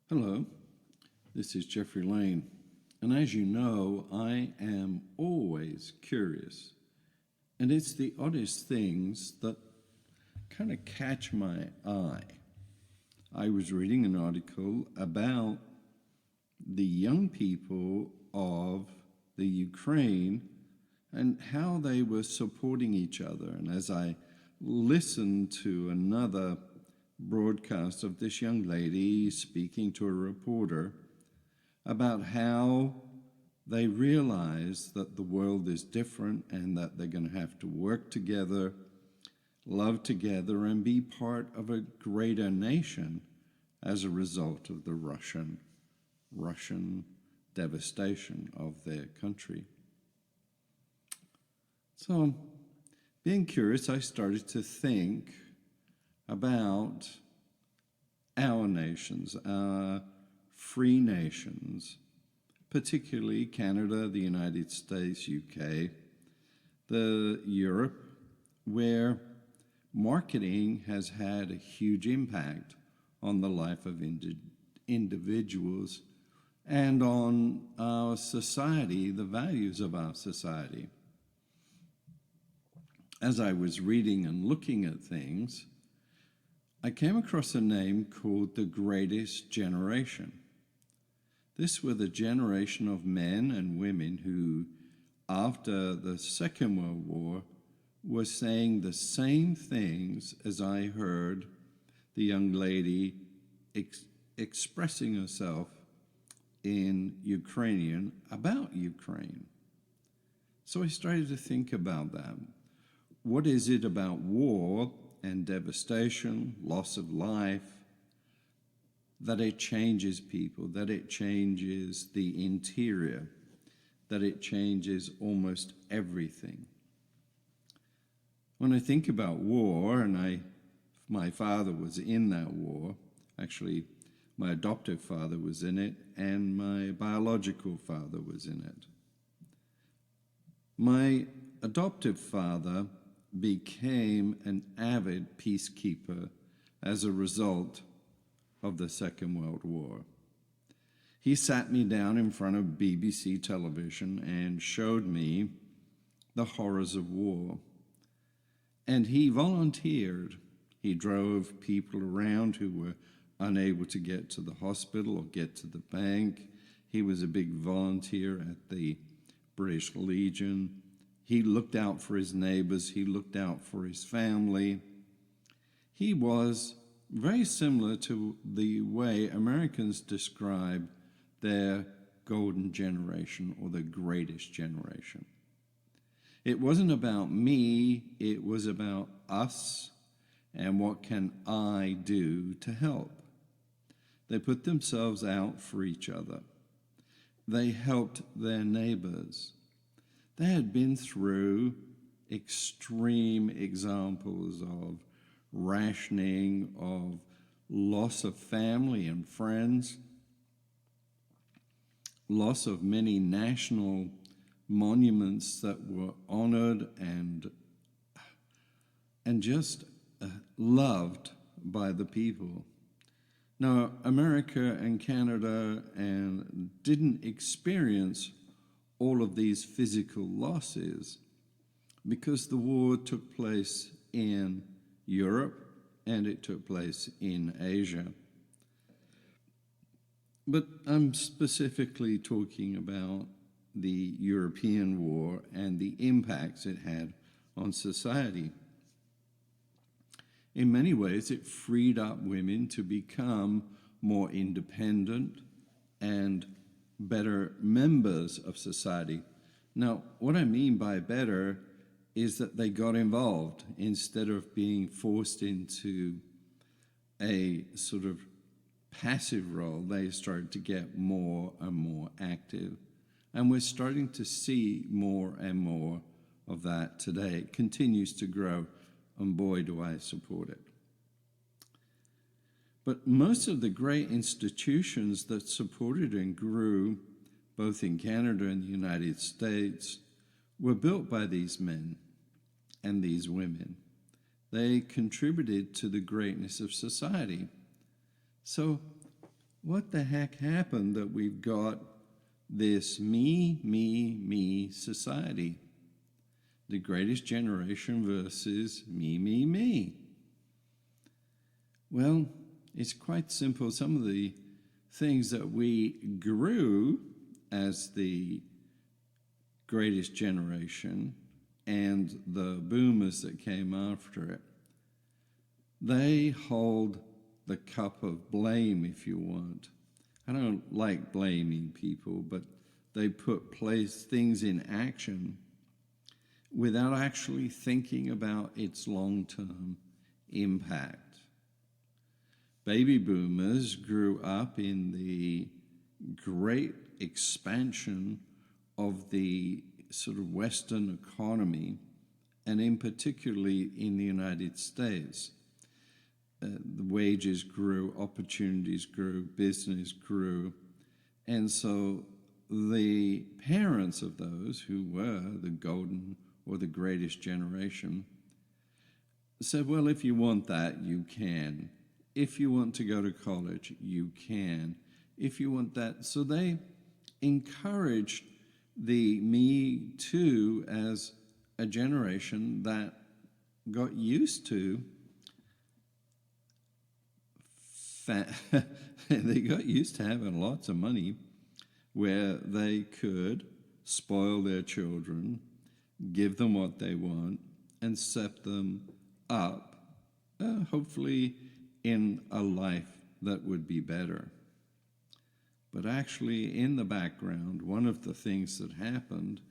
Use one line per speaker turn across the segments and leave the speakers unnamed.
Hello, this is Jeffrey Lane, and as you know, I am always curious, and it's the oddest things that kind of catch my eye. I was reading an article about the young people of the Ukraine and how they were supporting each other, and as I listened to another broadcast of this young lady speaking to a reporter about how they realize that the world is different and that they're going to have to work together, love together, and be part of a greater nation as a result of the Russian devastation of their country. So, being curious, I started to think about our nations, our free nations, particularly Canada, the United States, UK, Europe, where marketing has had a huge impact on the life of individuals and on our society, the values of our society. As I was reading and looking at things, I came across a name called the Greatest Generation. This were the generation of men and women who, after the Second World War, were saying the same things as I heard the young lady expressing herself in Ukrainian about Ukraine. So I started to think about that. What is it about war and devastation, loss of life, that it changes people, that it changes the interior, that it changes almost everything? When I think about war, and my father was in that war, actually my adoptive father was in it, and my biological father was in it. My adoptive father became an avid peacekeeper as a result of the Second World War. He sat me down in front of BBC television and showed me the horrors of war. And he volunteered. He drove people around who were unable to get to the hospital or get to the bank. He was a big volunteer at the British Legion. He looked out for his neighbors. He looked out for his family. He was very similar to the way Americans describe their golden generation or the greatest generation. It wasn't about me, it was about us and what can I do to help. They put themselves out for each other. They helped their neighbors. They had been through extreme examples of rationing, of loss of family and friends, loss of many national monuments that were honored and just loved by the people. Now, America and Canada didn't experience all of these physical losses because the war took place in Europe and it took place in Asia. But I'm specifically talking about the European war and the impacts it had on society. In many ways, it freed up women to become more independent and better members of society. Now, what I mean by better is that they got involved instead of being forced into a sort of passive role. They started to get more and more active. And we're starting to see more and more of that today. It continues to grow, and boy, do I support it. But most of the great institutions that supported and grew, both in Canada and the United States, were built by these men and these women. They contributed to the greatness of society. So what the heck happened that we've got this me society? The Greatest Generation versus me. Well, it's quite simple. Some of the things that we grew as the Greatest Generation and the boomers that came after it, they hold the cup of blame, if you want. I don't like blaming people, but they place things in action without actually thinking about its long-term impact. Baby boomers grew up in the great expansion of the sort of Western economy, and in particularly in the United States. The wages grew, opportunities grew, business grew, and so the parents of those who were the golden or the Greatest Generation said, well, if you want that, you can. If you want to go to college, you can. If you want that. So they encouraged the Me Too as a generation that got used to they got used to having lots of money where they could spoil their children, give them what they want, and set them up, hopefully in a life that would be better. But actually, in the background, one of the things that happened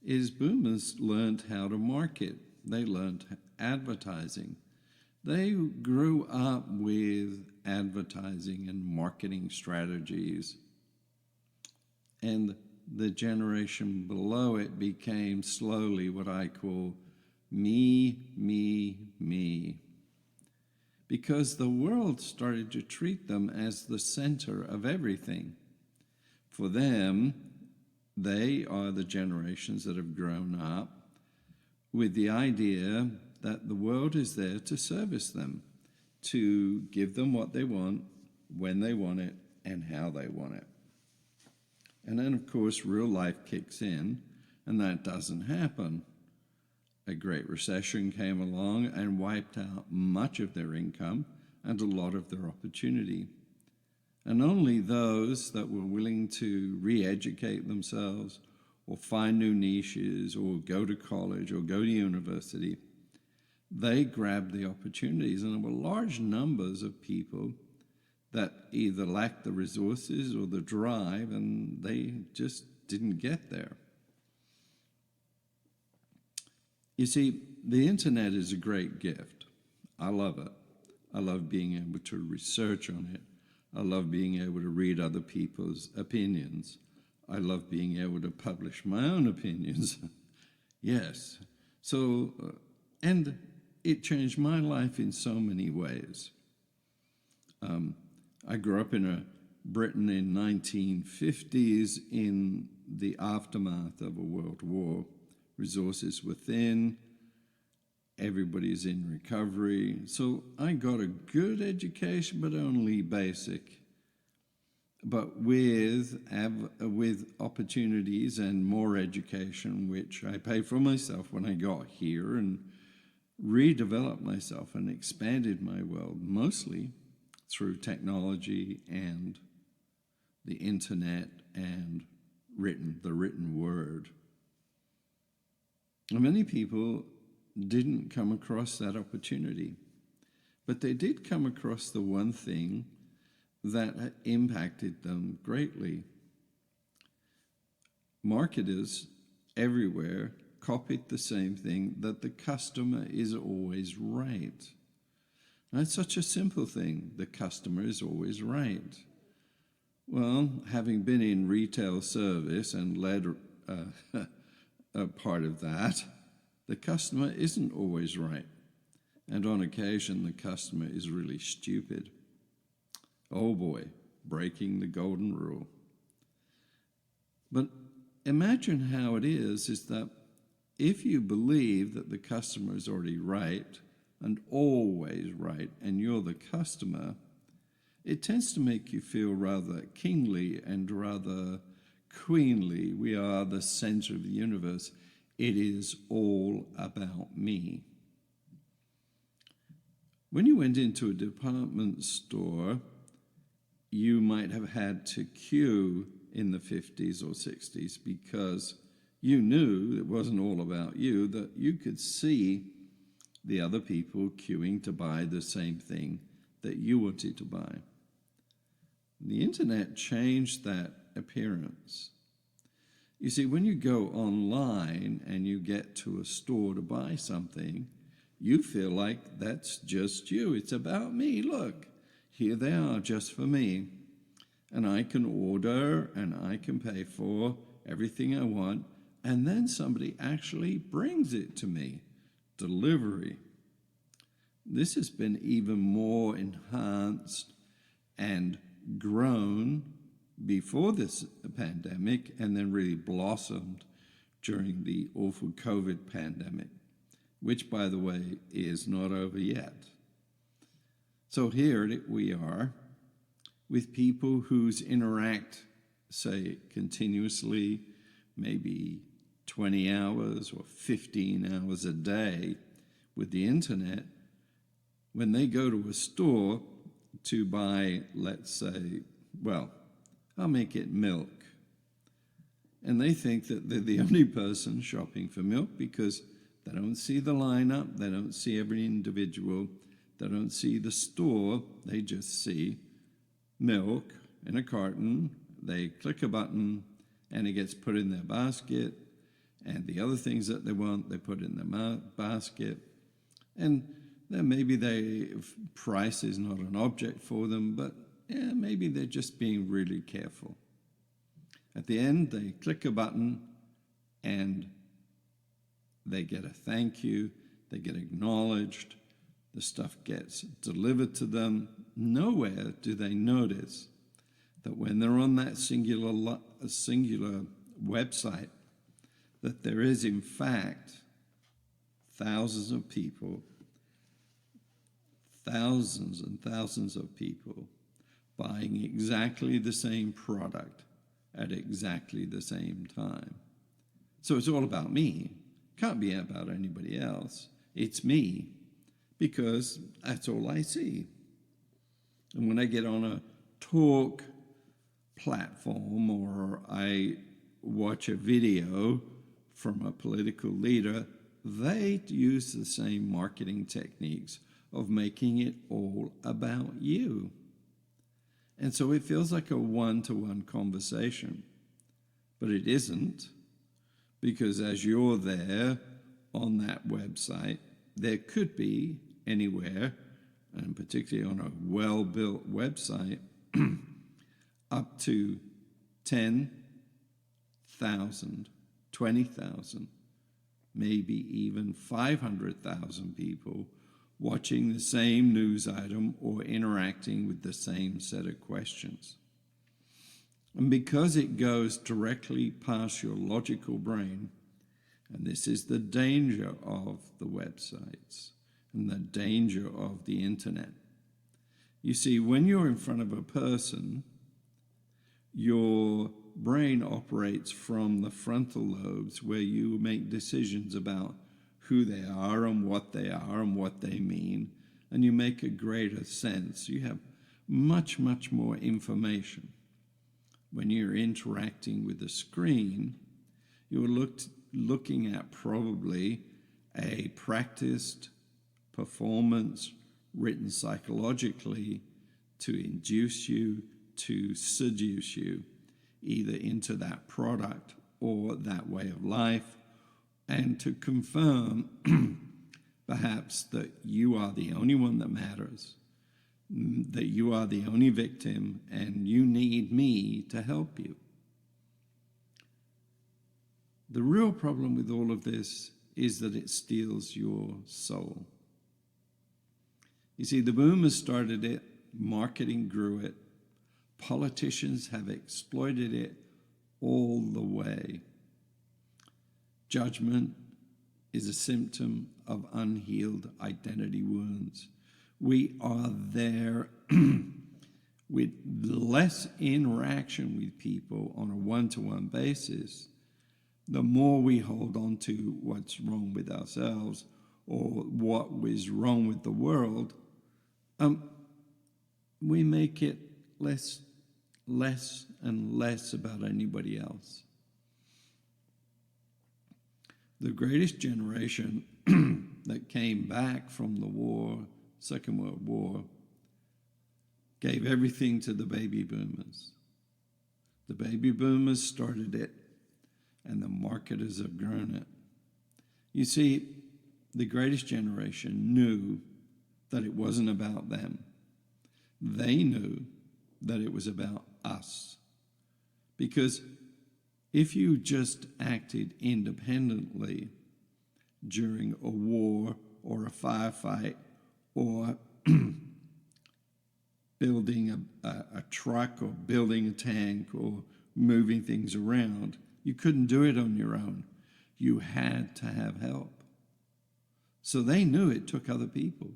is boomers learned how to market. They learned advertising. They grew up with advertising and marketing strategies. And the generation below it became slowly what I call me. Because the world started to treat them as the center of everything. For them, they are the generations that have grown up with the idea that the world is there to service them, to give them what they want, when they want it, and how they want it. And then, of course, real life kicks in, and that doesn't happen. A great recession came along and wiped out much of their income and a lot of their opportunity. And only those that were willing to re-educate themselves or find new niches or go to college or go to university, they grabbed the opportunities. And there were large numbers of people that either lacked the resources or the drive, and they just didn't get there. You see, the internet is a great gift. I love it. I love being able to research on it. I love being able to read other people's opinions. I love being able to publish my own opinions. Yes. So, and it changed my life in so many ways. I grew up in Britain in 1950s in the aftermath of a world war. Resources were thin. Everybody's in recovery. So I got a good education, but only basic. But with opportunities and more education, which I paid for myself when I got here, and redeveloped myself and expanded my world, mostly through technology and the internet and the written word. And many people didn't come across that opportunity, but they did come across the one thing that impacted them greatly. Marketers everywhere copied the same thing, that the customer is always right. That's such a simple thing. The customer is always right. Well, having been in retail service and led a part of that, the customer isn't always right. And on occasion, the customer is really stupid. Oh boy, breaking the golden rule. But imagine how it is that if you believe that the customer is already right and always right, and you're the customer, it tends to make you feel rather kingly and rather queenly. We are the center of the universe. It is all about me. When you went into a department store, you might have had to queue in the 50s or 60s because you knew it wasn't all about you, that you could see the other people queuing to buy the same thing that you wanted to buy. The internet changed that appearance. You see, when you go online and you get to a store to buy something, you feel like that's just you. It's about me. Look, here they are just for me. And I can order and I can pay for everything I want. And then somebody actually brings it to me. Delivery. This has been even more enhanced and grown before this pandemic, and then really blossomed during the awful COVID pandemic, which, by the way, is not over yet. So here we are with people who's interact, say, continuously, maybe 20 hours or 15 hours a day with the internet. When they go to a store to buy, let's say, well, I'll make it milk. And they think that they're the only person shopping for milk because they don't see the lineup, they don't see every individual, they don't see the store, they just see milk in a carton, they click a button, and it gets put in their basket, and the other things that they want, they put in their basket, and then maybe price is not an object for them, but yeah, maybe they're just being really careful. At the end, they click a button and they get a thank you, they get acknowledged, the stuff gets delivered to them. Nowhere do they notice that when they're on that singular website, that there is in fact thousands and thousands of people buying exactly the same product at exactly the same time. So it's all about me. Can't be about anybody else. It's me, because that's all I see. And when I get on a talk platform or I watch a video from a political leader, they use the same marketing techniques of making it all about you. And so it feels like a one-to-one conversation, but it isn't, because as you're there on that website, there could be anywhere, and particularly on a well-built website, up to 10,000, 20,000, maybe even 500,000 people watching the same news item or interacting with the same set of questions. And because it goes directly past your logical brain, and this is the danger of the websites and the danger of the internet. You see, when you're in front of a person, your brain operates from the frontal lobes where you make decisions about who they are and what they mean, and you make a greater sense. You have much, much more information. When you're interacting with the screen, you're looking at probably a practiced performance written psychologically to induce you, to seduce you, either into that product or that way of life, and to confirm perhaps that you are the only one that matters, that you are the only victim, and you need me to help you. The real problem with all of this is that it steals your soul. You see, the boomers started it, marketing grew it, politicians have exploited it all the way. Judgment is a symptom of unhealed identity wounds. We are there with less interaction with people on a one-to-one basis, the more we hold on to what's wrong with ourselves or what is wrong with the world, we make it less and less about anybody else. The greatest generation that came back from the war, Second World War, gave everything to the baby boomers. The baby boomers started it, and the marketers have grown it. You see, the greatest generation knew that it wasn't about them. They knew that it was about us. Because if you just acted independently during a war or a firefight or building a truck or building a tank or moving things around, you couldn't do it on your own. You had to have help. So they knew it took other people.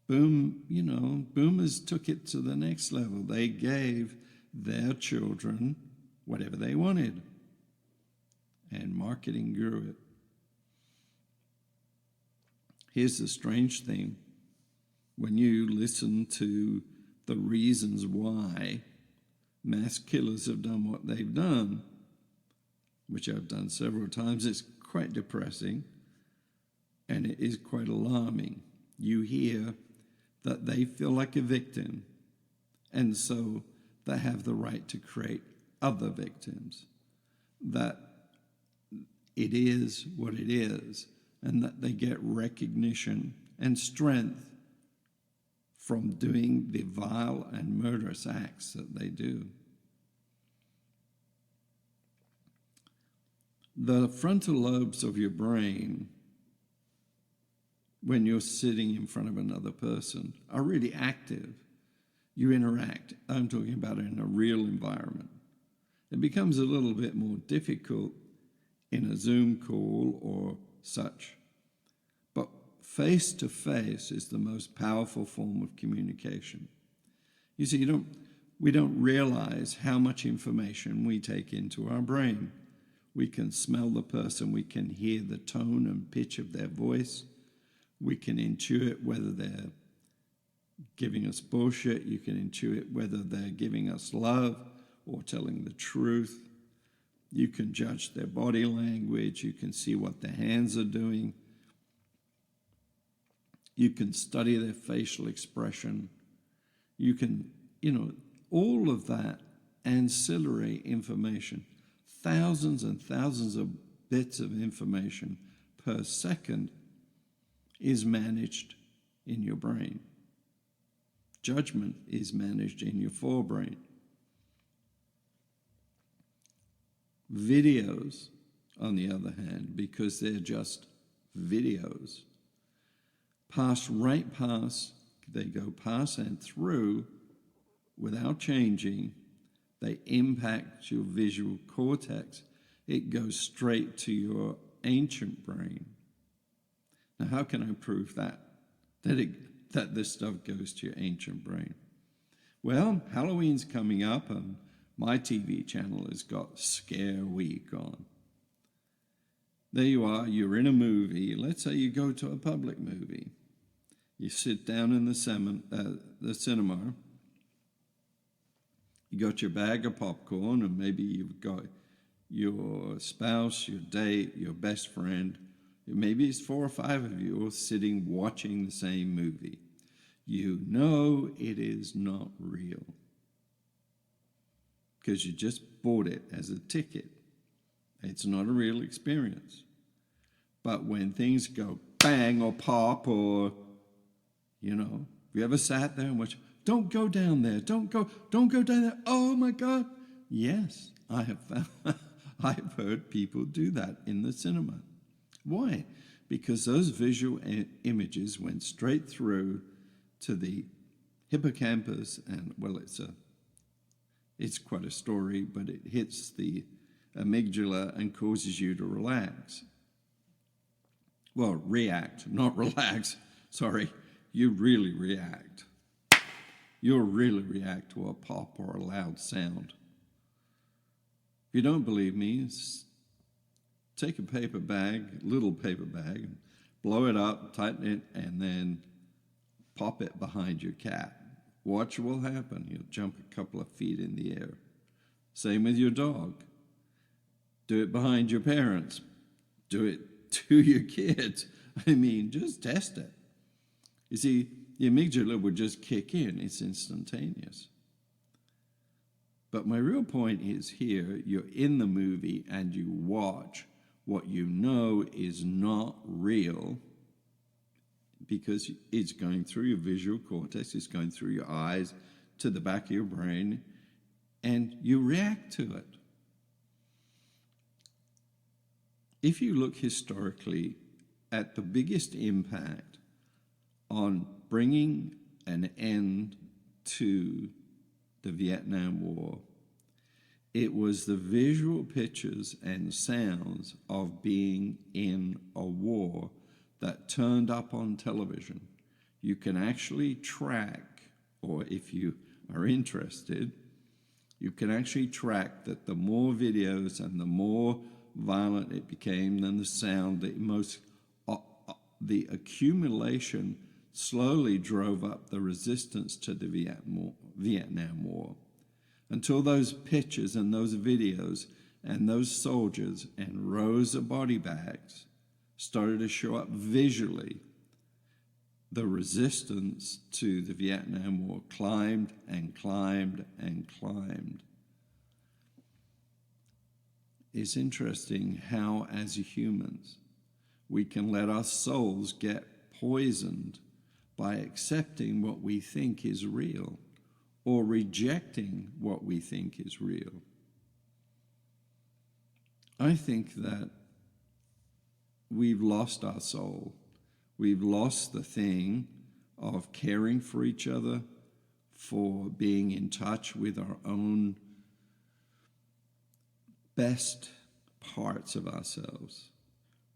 Boomers took it to the next level. They gave their children whatever they wanted. And marketing grew it. Here's the strange thing. When you listen to the reasons why mass killers have done what they've done, which I've done several times, it's quite depressing and it is quite alarming. You hear that they feel like a victim, and so they have the right to create other victims, that it is what it is, and that they get recognition and strength from doing the vile and murderous acts that they do. The frontal lobes of your brain, when you're sitting in front of another person, are really active. You interact. I'm talking about in a real environment. It becomes a little bit more difficult in a Zoom call or such. But face-to-face is the most powerful form of communication. You see, we don't realize how much information we take into our brain. We can smell the person, we can hear the tone and pitch of their voice, we can intuit whether they're giving us bullshit, you can intuit whether they're giving us love or telling the truth. You can judge their body language, you can see what their hands are doing. You can study their facial expression. You can, all of that ancillary information, thousands and thousands of bits of information per second is managed in your brain. Judgment is managed in your forebrain. Videos, on the other hand, because they're just videos, they go past and through without changing. They impact your visual cortex. It goes straight to your ancient brain. Now, how can I prove that this stuff goes to your ancient brain? Well, Halloween's coming up, and my TV channel has got Scare Week on. There you are, you're in a movie. Let's say you go to a public movie. You sit down in the cinema. You got your bag of popcorn, and maybe you've got your spouse, your date, your best friend. Maybe it's 4 or 5 of you all sitting watching the same movie. You know it is not real because you just bought it as a ticket. It's not a real experience. But when things go bang or pop or, have you ever sat there and watched, don't go down there, don't go down there, oh my God. Yes, I have heard people do that in the cinema. Why? Because those visual images went straight through to the hippocampus, and it's quite a story, but it hits the amygdala and causes you to relax. Well, react, not relax. Sorry, you really react. you'll really react to a pop or a loud sound. If you don't believe me, take a little paper bag, and blow it up, tighten it, and then pop it behind your cat. Watch what will happen. You'll jump a couple of feet in the air. Same with your dog. Do it behind your parents. Do it to your kids. I mean, just test it. You see, the amygdala would just kick in. It's instantaneous. But my real point is here, you're in the movie and you watch what you know is not real because it's going through your visual cortex, it's going through your eyes to the back of your brain, and you react to it. If you look historically at the biggest impact on bringing an end to the Vietnam War, it was the visual pictures and sounds of being in a war that turned up on television. You can actually track, or if you are interested, you can actually track that the more videos and the more violent it became, then the sound, the accumulation slowly drove up the resistance to the Vietnam War until those pictures and those videos and those soldiers and rows of body bags started to show up visually. The resistance to the Vietnam War climbed and climbed and climbed. It's interesting how, as humans, we can let our souls get poisoned by accepting what we think is real or rejecting what we think is real. I think that we've lost our soul. We've lost the thing of caring for each other, for being in touch with our own best parts of ourselves.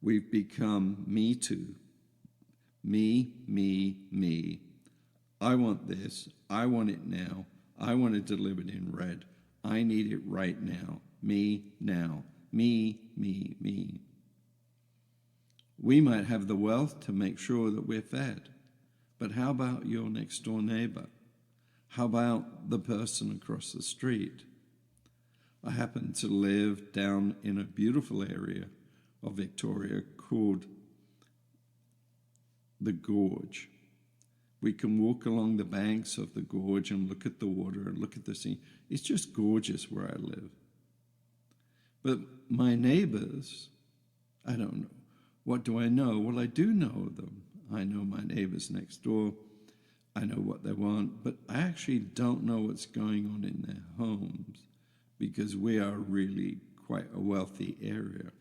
We've become me too. Me, me, me. I want this. I want it now. I want it delivered in red. I need it right now. Me now. Me, me, me. We might have the wealth to make sure that we're fed, but how about your next door neighbor? How about the person across the street? I happen to live down in a beautiful area of Victoria called the Gorge. We can walk along the banks of the gorge and look at the water and look at the sea. It's just gorgeous where I live. But my neighbors, I don't know. What do I know? Well, I do know them. I know my neighbors next door. I know what they want, but I actually don't know what's going on in their homes because we are really quite a wealthy area.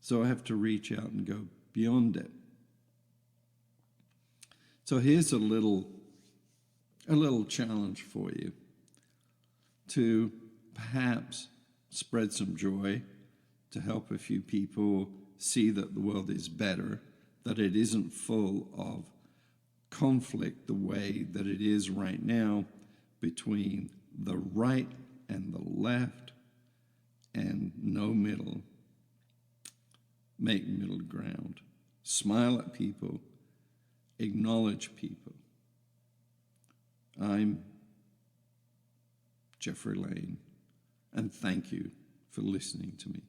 So I have to reach out and go beyond it. So here's a little challenge for you to perhaps spread some joy, to help a few people see that the world is better, that it isn't full of conflict the way that it is right now between the right and the left and no middle. Make middle ground. Smile at people. Acknowledge people. I'm Jeffrey Lane, and thank you for listening to me.